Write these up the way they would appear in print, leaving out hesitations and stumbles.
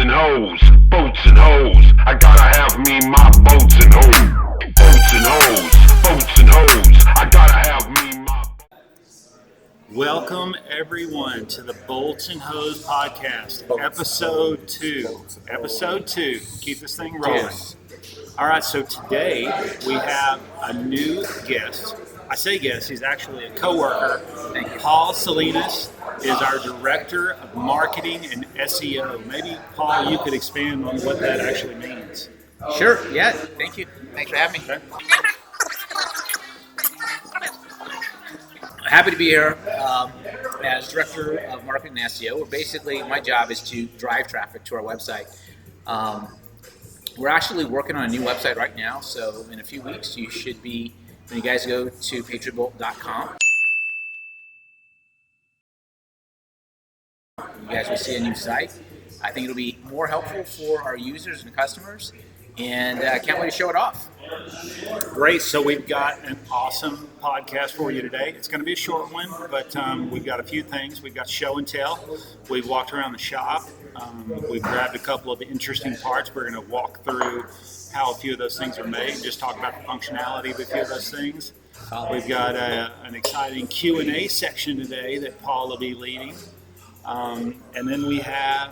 and hoes, boats and hoes. I gotta have me my boats and hoes. Boats and hoes, boats and hoes. I gotta have me my. Welcome everyone to the Bolts and Hose podcast, episode 2. Episode 2. Keep this thing rolling. Yes. All right, so today we have a new guest. I say guest, he's actually a coworker. Paul Salinas is our director of marketing and SEO. Maybe, Paul, you could expand on what that actually means. Sure, yeah, thank you. Thanks for having me. Okay. Happy to be here as director of marketing and SEO. Where basically, my job is to drive traffic to our website. We're actually working on a new website right now, so in a few weeks, you should be, when you guys go to patriotbolt.com, you guys will see a new site. I think it'll be more helpful for our users and customers, and I can't wait to show it off. Great. So we've got an awesome podcast for you today. It's going to be a short one, but we've got a few things. We've got show and tell. We've walked around the shop. We've grabbed a couple of interesting parts. We're going to walk through how a few of those things are made, just talk about the functionality of a few of those things. We've got an exciting Q&A section today that Paul will be leading. And then we have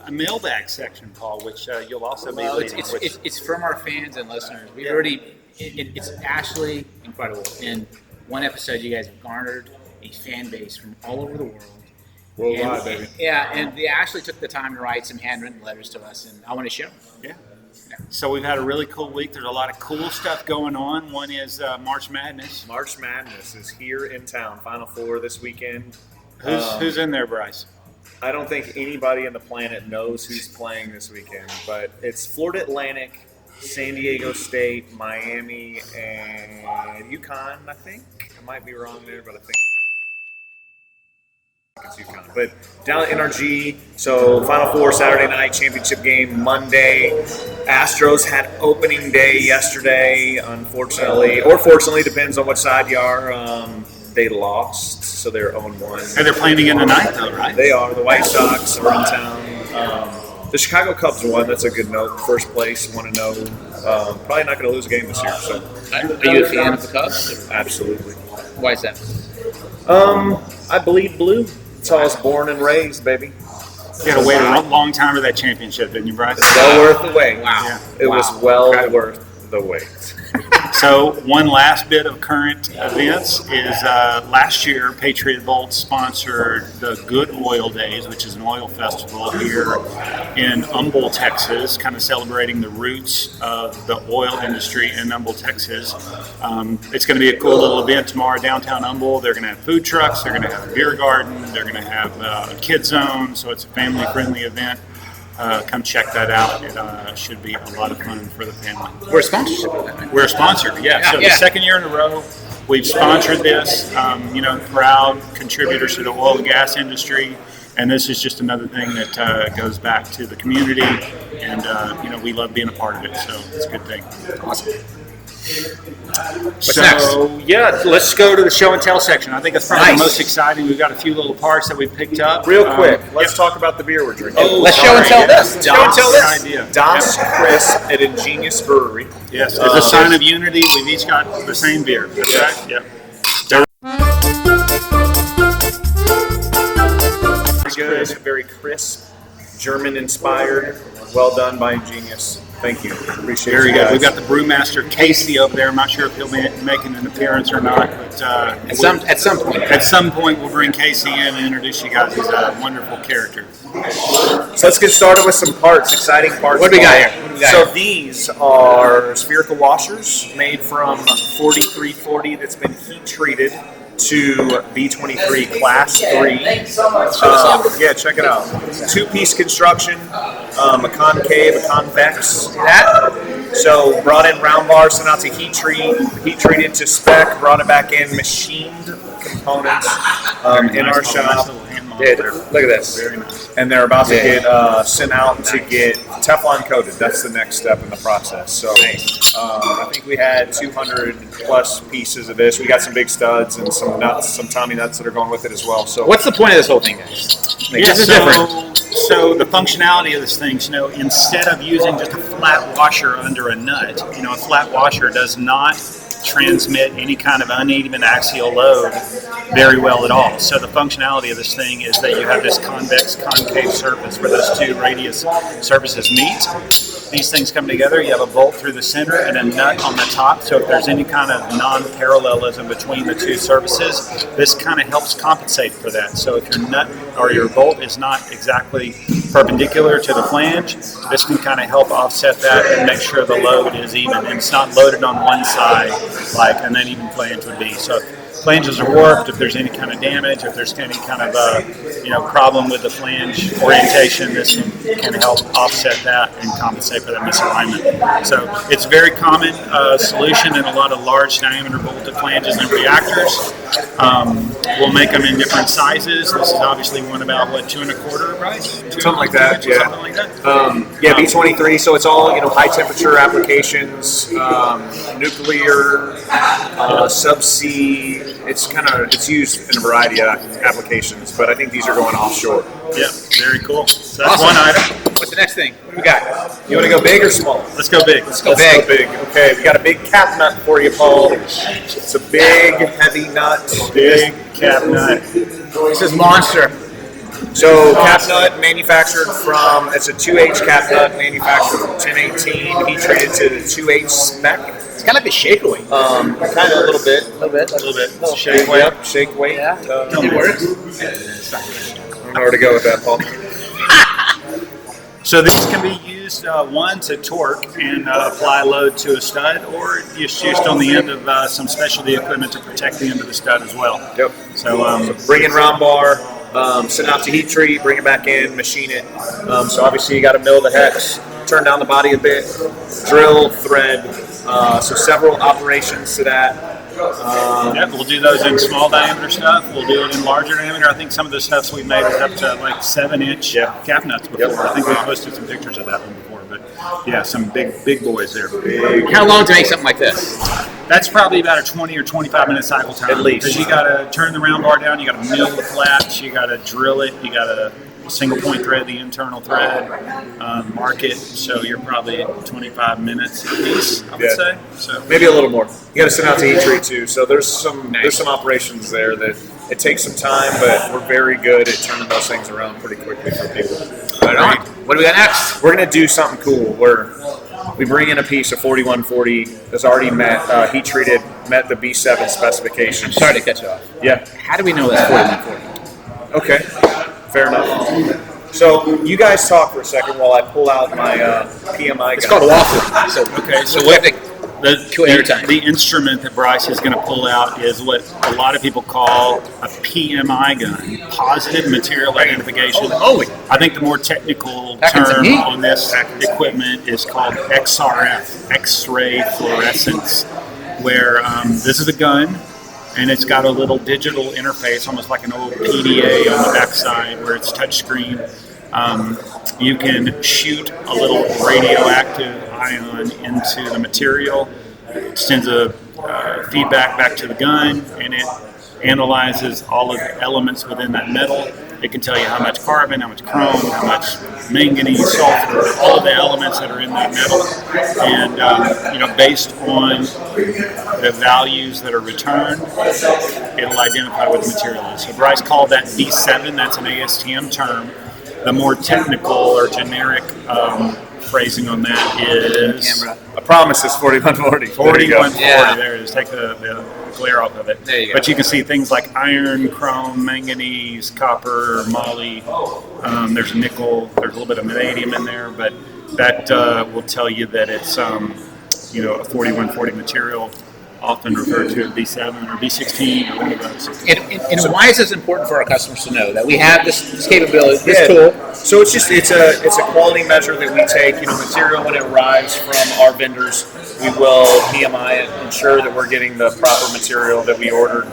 a mailbag section, Paul, which you'll also be leading. It's from our fans and listeners. We've already, it's actually incredible. In one episode, you guys have garnered a fan base from all over the world. Worldwide, baby. Yeah, and they actually took the time to write some handwritten letters to us, and I want to show them. Yeah. So we've had a really cool week. There's a lot of cool stuff going on. One is March Madness. March Madness is here in town. Final Four this weekend. Who's in there, Bryce? I don't think anybody on the planet knows who's playing this weekend, but it's Florida Atlantic, San Diego State, Miami, and UConn, I think. I might be wrong there, but I think it's UConn. But down at NRG, so Final Four Saturday night, championship game Monday. Astros had opening day yesterday, unfortunately, or fortunately, depends on which side you are. They lost, so they're 0-1. And they're playing again tonight, though, right? They are. The White Sox are in town. The Chicago Cubs won. That's a good note. First place, 1-0. Probably not going to lose a game this year. So, are you a fan of the Cubs? Absolutely. Why is that? I bleed blue. That's how I was born and raised, baby. You had to wait a long time for that championship, didn't you, Bryce? Well worth the wait. Wow. Yeah. It was well worth the wait. So one last bit of current events is last year Patriot Bolt sponsored the Good Oil Days, which is an oil festival here in Humble, Texas, kind of celebrating the roots of the oil industry in Humble, Texas. It's going to be a cool little event tomorrow downtown Humble. They're going to have food trucks, they're going to have a beer garden, they're going to have a kid zone, so it's a family-friendly event. Come check that out. It should be a lot of fun for the family. We're a sponsorship of that. We're a sponsor, yeah. So the second year in a row, we've sponsored this. Proud contributors to the oil and gas industry, and this is just another thing that goes back to the community, and we love being a part of it. So it's a good thing. Awesome. What's next? Yeah, let's go to the show and tell section. I think that's probably the most exciting. We've got a few little parts that we've picked up. Real quick, let's talk about the beer we're drinking. Let's show and tell this. Show and tell this. Das Kris at Ingenious Brewery. Yes, as a sign of unity, we've each got the same beer. That's right. Yep. Good, very crisp, German-inspired. Well done by Ingenious. Thank you. Appreciate it. Very good. We've got the brewmaster Casey over there. I'm not sure if he'll be making an appearance or not, but at some point. At some point, we'll bring Casey in and introduce you guys. He's a wonderful character. So let's get started with some parts, exciting parts. What do we got here? So these are spherical washers made from 4340 that's been heat treated to B23 Class 3. Yeah, check it out. Two-piece construction, a concave, a convex. So brought in round bars, sent out to heat treated to spec, brought it back in, machined components in our shop. Yeah, look at this. Very nice. And they're about to get sent out to get Teflon coated. That's the next step in the process. So I think we had 200 plus pieces of this. We got some big studs and some nuts, some Tommy nuts that are going with it as well. So what's the point of this whole thing, guys? This is different. So the functionality of this thing, instead of using just a flat washer under a nut, a flat washer does not transmit any kind of uneven axial load very well at all. So the functionality of this thing is that you have this convex concave surface where those two radius surfaces meet. These things come together, you have a bolt through the center and a nut on the top, so if there's any kind of non-parallelism between the two surfaces, this kind of helps compensate for that. So if your nut or your bolt is not exactly perpendicular to the flange, this can kind of help offset that and make sure the load is even, and it's not loaded on one side like an uneven flange would be. So if flanges are warped, if there's any kind of damage, if there's any kind of problem with the flange orientation, this can help offset that and compensate for that misalignment. So it's a very common solution in a lot of large diameter bolted flanges and reactors. We'll make them in different sizes. This is obviously one about 2 1/4, right? Something like that, yeah. Something like that. B23. So it's all high temperature applications, nuclear, subsea. It's used in a variety of applications, but I think these are going offshore. Yeah, very cool. So that's one item. What's the next thing? What do we got? You want to go big or small? Let's go big. Let's go big. Okay, we got a big cap nut for you, Paul. It's a big, heavy nut. Big cap nut. This is monster. So cap nut manufactured from, it's a 2H cap nut manufactured from 1018, heat treated to the 2H spec. It's kind of like a shake weight. Kind of a little bit. A little bit. Shake weight. Yep, shake weight. Yeah. It works. I don't know where to go with that, Paul. So these can be used, one, to torque and apply load to a stud, or just used on the end of some specialty equipment to protect the end of the stud as well. Yep. So bring in round bar, send out to heat treat, bring it back in, machine it. So obviously you got to mill the hex, turn down the body a bit, drill, thread. So several operations to that. We'll do those in small diameter stuff. We'll do it in larger diameter. I think some of the stuffs we made is up to 7-inch cap nuts before. Yep. I think we posted some pictures of that one before. But yeah, some big boys there. How long to make something like this? That's probably about a 20 or 25 minute cycle time. At least. Because you got to turn the round bar down, you got to mill the flats, you got to drill it, you got to single point thread the internal thread, mark it. So you're probably at 25 minutes at least, I would say. So maybe a little more. You got to send out to heat treat too. So there's some operations there that it takes some time, but we're very good at turning those things around pretty quickly for people. Right on. What do we got next? We're gonna do something cool. We bring in a piece of 4140 that's already met heat treated, met the B7 specifications. Sorry to cut you off. Yeah. How do we know that's 4140? Okay. Fair enough. So you guys talk for a second while I pull out my PMI. It's called a waffle. So we have to the instrument that Bryce is going to pull out is what a lot of people call a PMI gun, positive material identification. I think the more technical term on this equipment is called XRF, X-ray fluorescence, where this is a gun. And it's got a little digital interface, almost like an old PDA on the backside where it's touchscreen. You can shoot a little radioactive ion into the material. It sends a feedback back to the gun, and it analyzes all of the elements within that metal. It can tell you how much carbon, how much chrome, how much manganese, sulfur, all of the elements that are in that metal. And based on the values that are returned, it'll identify what the material is. So Bryce called that B7. That's an ASTM term. The more technical or generic phrasing on that is... I promise it's 4140. 4140, there it is. Take the glare off of it. There you go. But you can see things like iron, chrome, manganese, copper, moly. There's nickel. There's a little bit of vanadium in there, but that will tell you that it's a 4140 material, often referred to as B7 or B16 or one of those. And why is this important for our customers to know that we have this capability, this tool? So it's a quality measure that we take. Material when it arrives from our vendors, we will PMI it, ensure that we're getting the proper material that we ordered.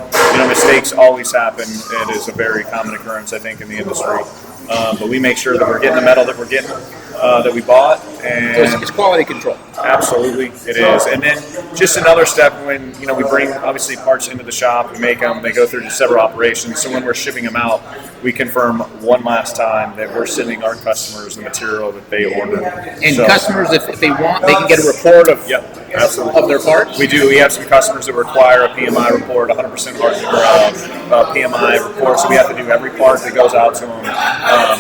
Mistakes always happen. It is a very common occurrence, I think, in the industry. But we make sure that we're getting the metal that we're getting, that we bought. And it's quality control. Absolutely, it is. And then just another step when, we bring obviously parts into the shop, we make them, they go through several operations. So when we're shipping them out, we confirm one last time that we're sending our customers the material that they ordered. And customers, if they want, they can get a report of of their parts? We do. We have some customers that require a PMI report, 100% PMI report, so we have to do every part that goes out to them.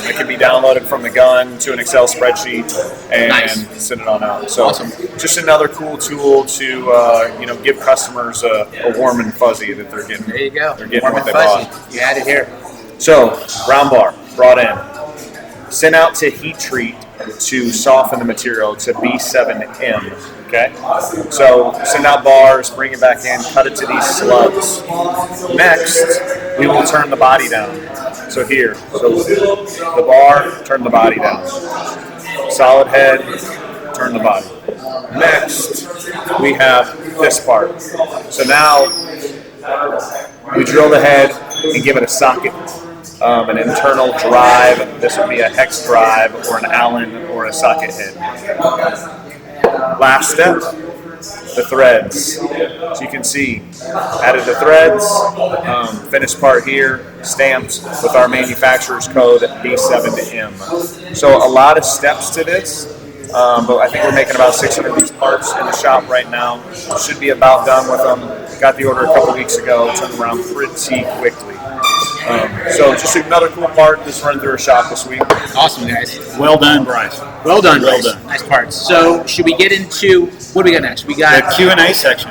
It can be downloaded from the gun to an Excel spreadsheet and send it on out. So just another cool tool to give customers a warm and fuzzy that they're getting. There you go. They're getting warm what and they fuzzy. bought. You had it here. So round bar brought in, sent out to heat treat to soften the material to B7M. Okay, so send out bars, bring it back in, cut it to these slugs. Next, we will turn the body down. So here, the bar, turn the body down. Solid head, turn the body. Next, we have this part. So now, we drill the head and give it a socket, an internal drive. This would be a hex drive or an Allen or a socket head. Last step, the threads. So you can see, added the threads, finished part here, stamped with our manufacturer's code B7M. So a lot of steps to this, but I think we're making about 600 of these parts in the shop right now. Should be about done with them. Got the order a couple weeks ago, turned around pretty quickly. So just another cool part that's running through our shop this week. Awesome, guys. Well done, Bryce. Well done, Well Bryce. done. Nice parts. So should we get into, what do we got next? We got The Q&A section.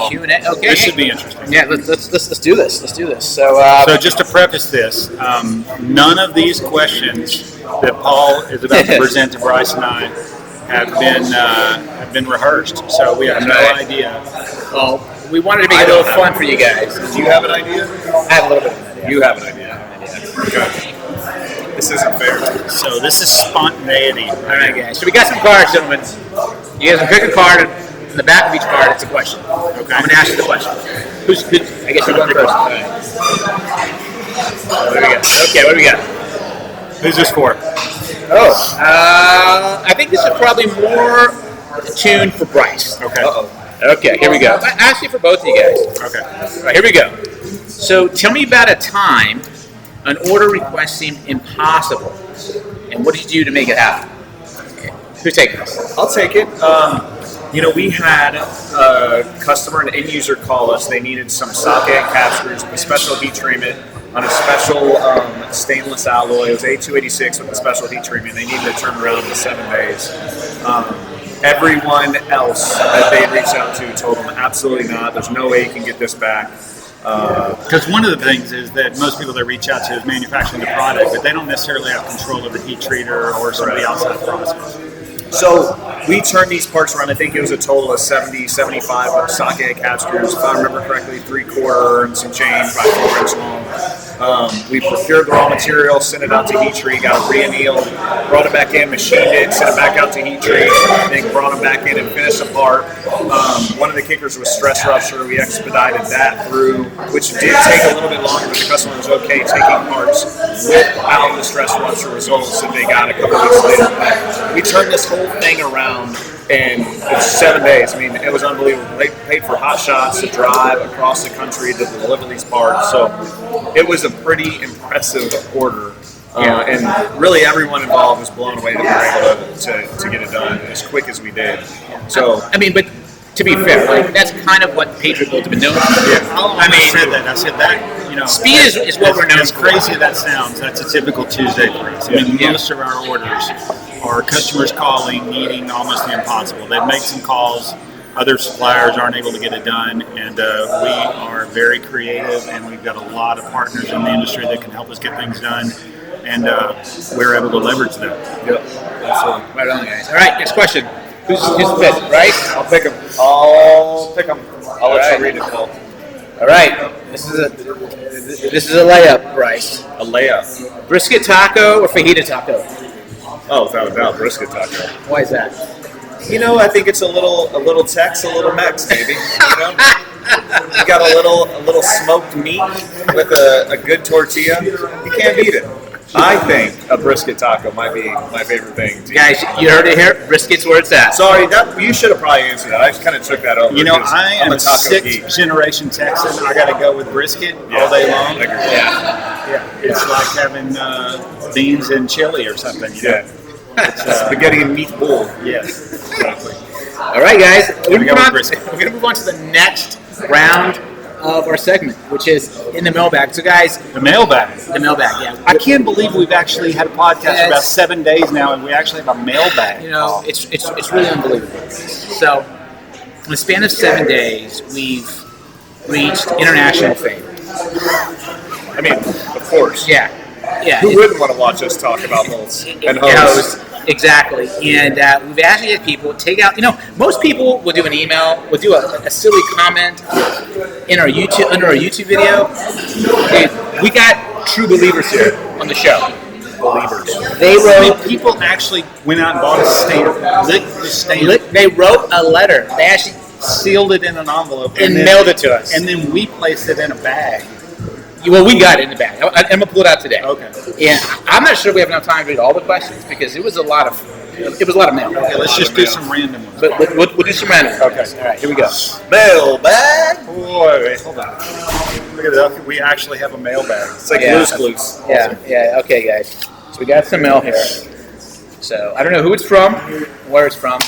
Q&A. Okay. This should be interesting. Yeah, let's do this. Let's do this. So, So just to preface this, none of these questions that Paul is about to present to Bryce and I have been rehearsed. So we have no idea. well, we wanted to make it a little fun for you guys. Do you have an idea? I have a little bit of an idea. You have an idea. Okay. This isn't fair. So this is spontaneity. All right, guys. So we got some cards, gentlemen. You guys will pick a card, and in the back of each card, it's a question. Okay. I'm going to ask you the question. I guess you're going first. All right. What do we got? Okay, what do we got? Who's this for? I think this is probably more tuned for Bryce. Okay. Okay, here we go. Actually, for both of you guys. Okay. All right, here we go. So tell me about a time an order request seemed impossible, and what did you do to make it happen? Who's taking this? I'll take it. We had a customer and end user call us. They needed some socket cap screws with a special heat treatment on a special stainless alloy. It was A286 with a special heat treatment. They needed to turn around in 7 days. Everyone else that they had reached out to told them absolutely not. There's no way you can get this back. Because one of the things is that most people that reach out to is manufacturing the product, but they don't necessarily have control of the heat treater or somebody outside process. So we turned these parts around. I think it was a total of 70, 75 socket cap screws. If I remember correctly, 3/4 and some change, about 4 inch long. We procured the raw material, sent it out to heat treat, got it re-annealed, brought it back in, machined it, sent it back out to heat treat, then brought it back in and finished the part. One of the kickers was stress rupture. We expedited that through, which did take a little bit longer, but the customer was okay taking parts without the stress rupture results that they got a couple weeks later. We turned this whole thing around in 7 days. I mean, it was unbelievable. They paid for hot shots to drive across the country to deliver these parts. So it was a pretty impressive order. And really everyone involved was blown away that we were able to get it done as quick as we did. So I mean, but to be fair, like, that's kind of what Patriot has been known for. Yeah. I said that, speed is what we're known as for. crazy as that sounds, that's a typical Tuesday for us. I mean, most of our orders are customers calling, needing almost the impossible. They've made some calls, other suppliers aren't able to get it done, and we are very creative, and we've got a lot of partners in the industry that can help us get things done, and we're able to leverage that. Yep, absolutely. Right on, guys. All right, next question. Who's the fifth, right? I'll pick them. I'll let you read it, Paul. All right. This is a layup, Bryce. A layup. Brisket taco or fajita taco? Oh, without a doubt, brisket taco. Why is that? I think it's a little Tex, a little Mex, maybe. You got a little smoked meat with a good tortilla. You can't beat it. I think a brisket taco might be my favorite thing. Guys, you heard it here. Brisket's where it's at. Sorry, you should have probably answered that. I just kind of took that over. I am I'm a taco sixth geek. generation Texan. I got to go with brisket all day long. Yeah. It's like having beans and chili or something. You know? Spaghetti and meatball. Yes, exactly. All right, guys. We're we go with going brisket. to move on to the next round of our segment, which is in the mailbag. So, guys, The mailbag. the mailbag. Yeah, I can't believe we've actually had a podcast for about 7 days now, and we actually have a mailbag. You know, it's really unbelievable. So, in the span of 7 days, we've reached international fame. I mean, of course. Yeah. Who wouldn't want to watch us talk about bolts and hose? Hose. Exactly. And we've actually had people take out, most people will do an email, will do a silly comment in our YouTube, under our YouTube video. Dude, we got true believers here on the show. Believers. They wrote, People actually went out and bought a stamp, licked the stamp, they wrote a letter. They actually sealed it in an envelope, and then mailed it to us. And then we placed it in a bag. Well, we got it in the bag. I'm going to pull it out today. Okay. And I'm not sure we have enough time to read all the questions because it was a lot of mail. Okay, let's just do some random ones. But we'll do some random. Okay. All right, here we go. Mailbag. Boy, wait, hold on. Look at that. We actually have a mailbag. It's like Yeah. loose. Yeah. Okay, guys. So we got some mail here. So I don't know who it's from, where it's from.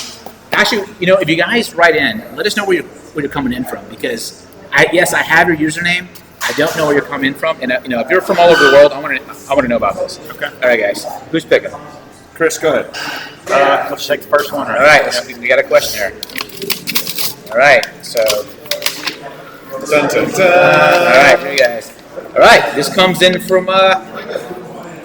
Actually, if you guys write in, let us know where you're coming in from because I have your username. I don't know where you're coming in from, and if you're from all over the world, I want to know about this. Okay. All right, guys. Who's picking? Chris, go ahead. Let's take the first one. All right. We got a question here. All right. So. Dun, dun, dun. All right, here you guys. All right, this comes in from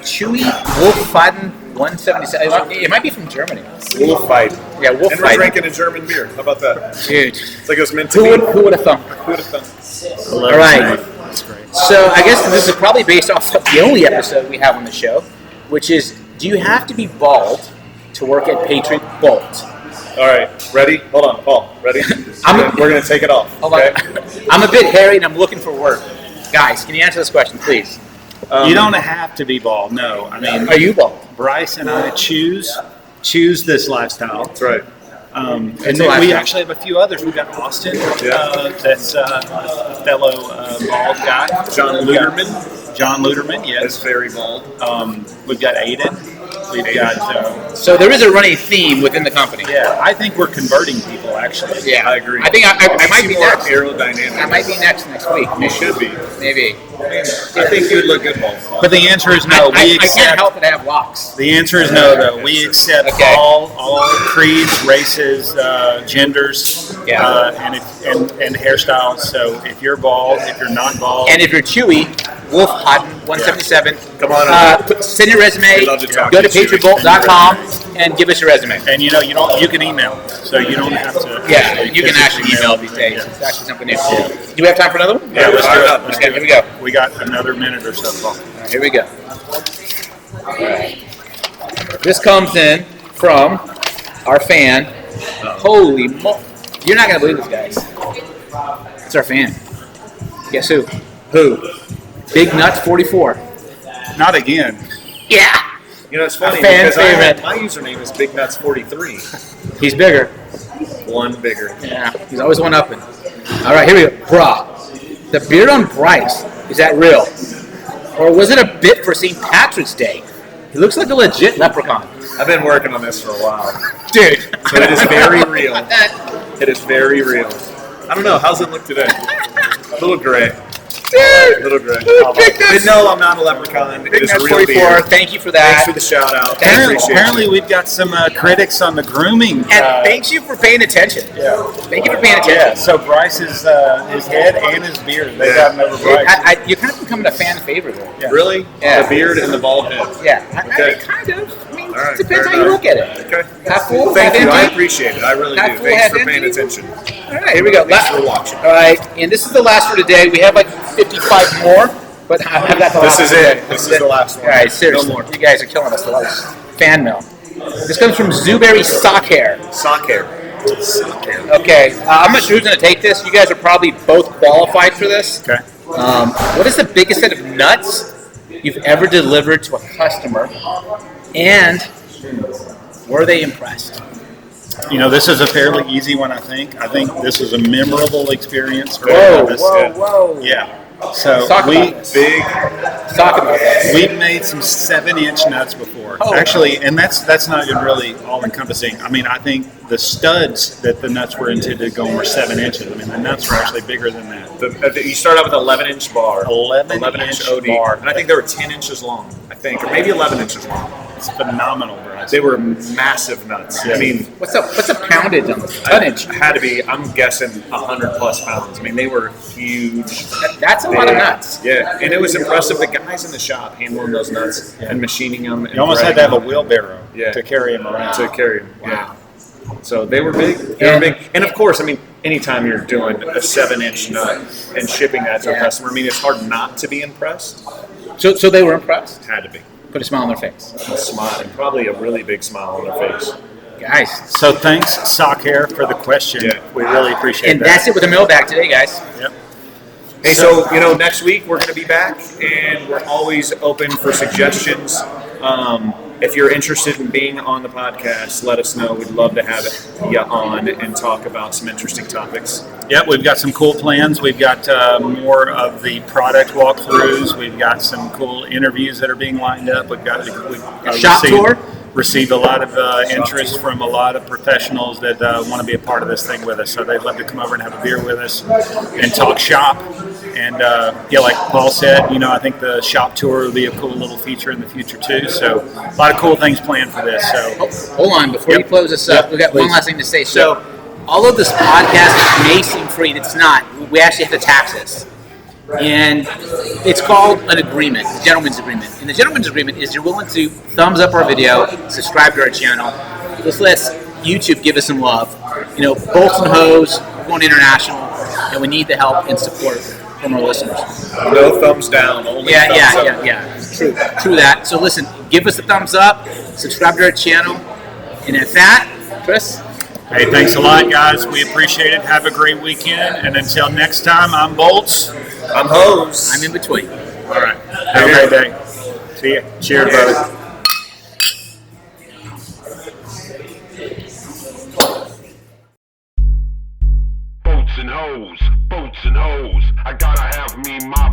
Chewy Wolffaden 177. It might be from Germany. Wolf fight. Yeah, And we're Wolffaden. drinking a German beer. How about that? Dude, It's like it was meant to who would have thunk? Who would have thought? All right. That's great. So I guess this is probably based off of the only episode we have on the show, which is, do you have to be bald to work at Patriot Bolt? All right, ready? Hold on, Paul. Ready? We're gonna take it off. Hold okay? on. I'm a bit hairy and I'm looking for work. Guys, can you answer this question, please? You don't have to be bald. No, I mean, Are you bald? Bryce and I choose this lifestyle. That's right. And It's a then we lifestyle. actually have a few others. We've got Austin, Yeah. that's a fellow bald guy. John Luderman John Luderman, is yes. very bald. We've got Aiden. We've got, So there is a running theme within the company. yeah, I think we're converting people, actually. Yeah, I agree. I think I might be More next. aerodynamic. I might be next week. You should be. Maybe. I think you'd look good bald. But the answer is no. I We can't accept. help but have locks. The answer is no, though. We accept Okay. all creeds, races, genders, Yeah. and hairstyles. So if you're bald, if you're not bald, And if you're Chewy, Wolf Hutton 177. Come on Send your resume. We'd love to talk Go to to you, Chewy. patriotbolt.com and give us your resume. and you can email, so you don't have to. Yeah, you can actually email these days. Yeah. It's actually something new. Do we have time for another one? Yeah, let's do it. Let's Okay, here we go. We got another minute or so. Paul. All right, here we go. All right. This comes in from our fan. Holy mo! You're not gonna believe this, guys. It's our fan. Guess who? Who? Big Nuts 44. Not again. Yeah. You know, it's funny A fan because favorite. my username is BigNuts43. He's bigger. One bigger. Yeah. He's always one upping. All right, here we go. Bruh. The beard on Bryce, is that real? Or was it a bit for St. Patrick's Day? He looks like a legit leprechaun. I've been working on this for a while. Dude. So it is very real. It is very real. I don't know. How's it look today? A little gray. Dude. A little gray. Big But Nuts. no, I'm not a leprechaun. It Big is Nuts real 44. beard. Thank you for Thanks that. for the shout out. Apparently we've got some critics on the grooming. And thanks you for paying attention. Yeah. Thank you for paying attention. Yeah. So Bryce's his head and his beard. They got him over Bryce. You're kind of becoming a fan favorite here. Yeah. Really? Yeah. The beard and the bald head. Yeah. Okay. Kind of. I mean, All right, it depends fair how you enough. look at it. Okay. Half full, Thank half you. I empty. appreciate it. I really Half do. full, Thanks half for paying empty. attention. All right, here we go. Thanks for watching. All right, and this is the last for today. We have like 55 more, but I've got the last This is one. it. This is the last one. All right, seriously. No more. You guys are killing us. A lot of fan mail. This comes from Zooberry Sock Hair. Sock hair. Okay, I'm not sure who's going to take this. You guys are probably both qualified for this. Okay. What is the biggest set of nuts you've ever delivered to a customer, and were they impressed? This is a fairly easy one, I think. I think this is a memorable experience for Whoa, all of us. whoa, whoa. Yeah. So Talk we about this. Talk about this. we've made some 7-inch nuts before. Oh. Actually, and that's not even really all encompassing. I mean, I think the studs that the nuts were intended to go on were 7 inches. I mean, the nuts were actually bigger than that. You start out with an 11-inch bar. 11-inch OD. bar. And I think they were 10 inches long, I think, or maybe 11 inches long. It's phenomenal, Bryce. They were massive nuts. Yeah. I mean, What's a poundage on this? Tonnage. had to be, I'm guessing, 100+ pounds. I mean, they were huge. That's a lot of nuts. Yeah, and it was impressive. The guys in the shop handling those nuts and machining them. And You almost had to have a threading them wheelbarrow Yeah. to carry them around. to carry them. Wow. So they were big. They were big. And of course, I mean, anytime you're doing a 7-inch nut and shipping that to a customer, I mean, it's hard not to be impressed. So they were impressed. Had to be. Put a smile on their face. A smile, and probably a really big smile on their face. Guys. So thanks, Sock Hair, for the question. Yeah. We really appreciate And that. that's it with the mailbag today, guys. Yep. Hey, so, next week we're going to be back, and we're always open for suggestions. If you're interested in being on the podcast, let us know. We'd love to have you on and talk about some interesting topics. Yep, we've got some cool plans. We've got more of the product walkthroughs. We've got some cool interviews that are being lined up. We've got Shop tour? Received a lot of interest from a lot of professionals that want to be a part of this thing with us. So they'd love to come over and have a beer with us and talk shop. And like Paul said, I think the shop tour will be a cool little feature in the future too. So a lot of cool things planned for this. So Hold on, before you close this up, we got one please. last thing to say. So, although this podcast may seem free, it's not. We actually have to tax this. And it's called an agreement, a gentleman's agreement. And the gentleman's agreement is you're willing to thumbs up our video, subscribe to our channel. Let's let YouTube give us some love. Bolts and hose, we're going international, and we need the help and support from our listeners. No thumbs down, only thumbs up. Yeah. True that. So listen, give us a thumbs up, subscribe to our channel, and at that, Kris. hey, thanks a lot, guys. We appreciate it. Have a great weekend. And until next time, I'm Bolts. I'm Hose. I'm in between. All right. Have a great day. See ya. Cheers, brother. Boats and hoes, I gotta have me my